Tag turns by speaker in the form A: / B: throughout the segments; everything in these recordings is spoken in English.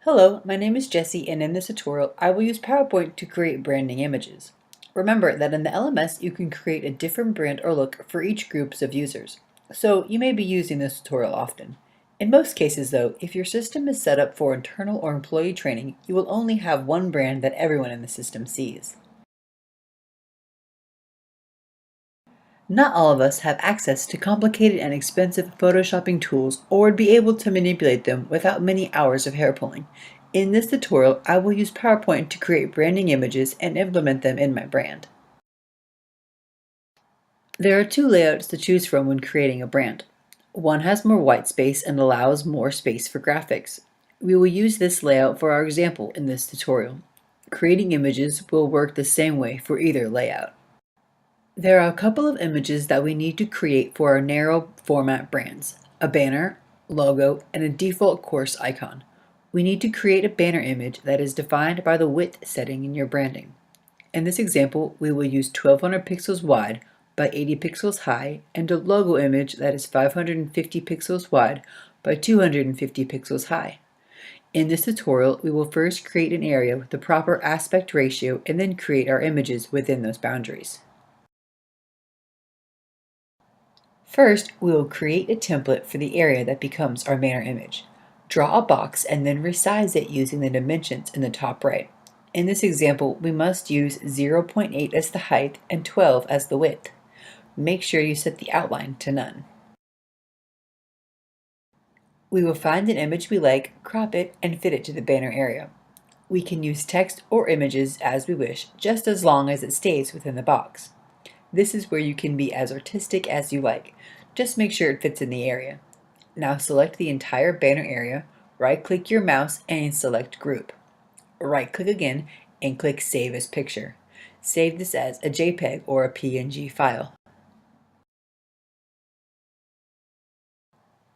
A: Hello, my name is Jessie, and in this tutorial I will use PowerPoint to create branding images. Remember that in the LMS you can create a different brand or look for each groups of users, so you may be using this tutorial often. In most cases though, if your system is set up for internal or employee training, you will only have one brand that everyone in the system sees. Not all of us have access to complicated and expensive photoshopping tools or would be able to manipulate them without many hours of hair pulling. In this tutorial, I will use PowerPoint to create branding images and implement them in my brand. There are two layouts to choose from when creating a brand. One has more white space and allows more space for graphics. We will use this layout for our example in this tutorial. Creating images will work the same way for either layout. There are a couple of images that we need to create for our narrow format brands, a banner, logo, and a default course icon. We need to create a banner image that is defined by the width setting in your branding. In this example, we will use 1200 pixels wide by 80 pixels high and a logo image that is 550 pixels wide by 250 pixels high. In this tutorial, we will first create an area with the proper aspect ratio and then create our images within those boundaries. First, we will create a template for the area that becomes our banner image. Draw a box and then resize it using the dimensions in the top right. In this example, we must use 0.8 as the height and 12 as the width. Make sure you set the outline to none. We will find an image we like, crop it, and fit it to the banner area. We can use text or images as we wish, just as long as it stays within the box. This is where you can be as artistic as you like. Just make sure it fits in the area. Now select the entire banner area, right-click your mouse and select Group. Right-click again and click Save as Picture. Save this as a JPEG or a PNG file.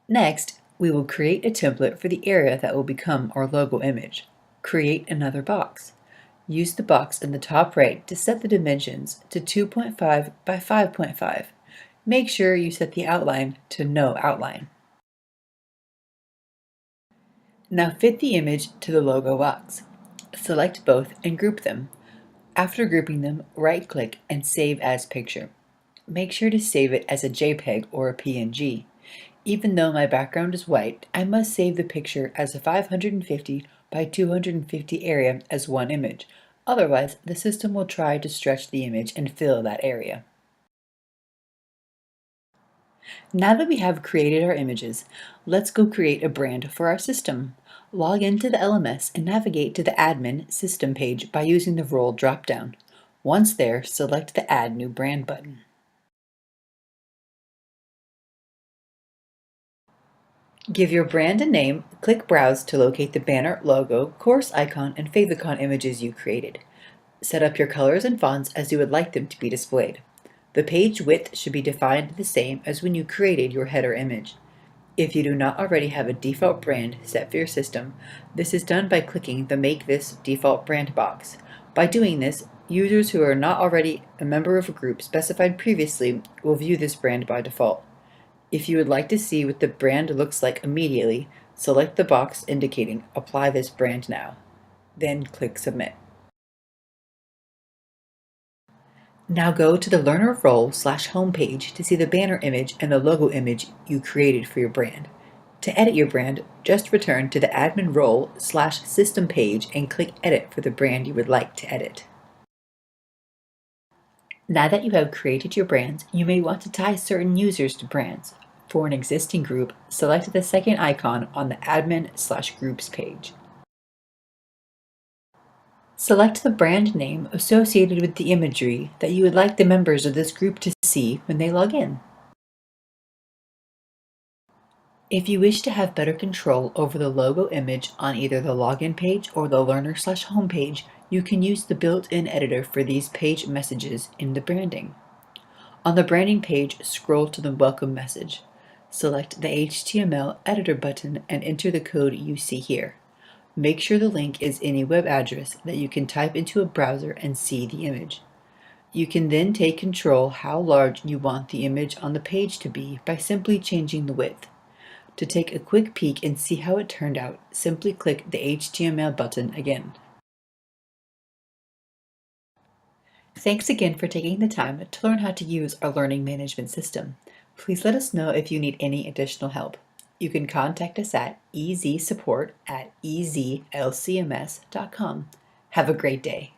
A: Next, we will create a template for the area that will become our logo image. Create another box. Use the box in the top right to set the dimensions to 2.5 by 5.5. Make sure you set the outline to no outline. Now fit the image to the logo box. Select both and group them. After grouping them, right-click and Save as Picture. Make sure to save it as a JPEG or a PNG. Even though my background is white, I must save the picture as a 550 by 250 area as one image. Otherwise, the system will try to stretch the image and fill that area. Now that we have created our images, let's go create a brand for our system. Log into the LMS and navigate to the Admin System page by using the Role drop-down. Once there, select the Add New Brand button. Give your brand a name, click Browse to locate the banner, logo, course icon, and favicon images you created. Set up your colors and fonts as you would like them to be displayed. The page width should be defined the same as when you created your header image. If you do not already have a default brand set for your system, this is done by clicking the Make This Default Brand box. By doing this, users who are not already a member of a group specified previously will view this brand by default. If you would like to see what the brand looks like immediately, select the box indicating Apply this brand now. Then click Submit. Now go to the Learner Role/Home page to see the banner image and the logo image you created for your brand. To edit your brand, just return to the Admin Role/System page and click Edit for the brand you would like to edit. Now that you have created your brands, you may want to tie certain users to brands. For an existing group, select the second icon on the Admin/Groups page. Select the brand name associated with the imagery that you would like the members of this group to see when they log in. If you wish to have better control over the logo image on either the login page or the Learner/Home page, you can use the built-in editor for these page messages in the branding. On the branding page, scroll to the welcome message. Select the HTML editor button and enter the code you see here. Make sure the link is in a web address that you can type into a browser and see the image. You can then take control how large you want the image on the page to be by simply changing the width. To take a quick peek and see how it turned out, simply click the HTML button again. Thanks again for taking the time to learn how to use our learning management system. Please let us know if you need any additional help. You can contact us at ezsupport@ezlcms.com. Have a great day.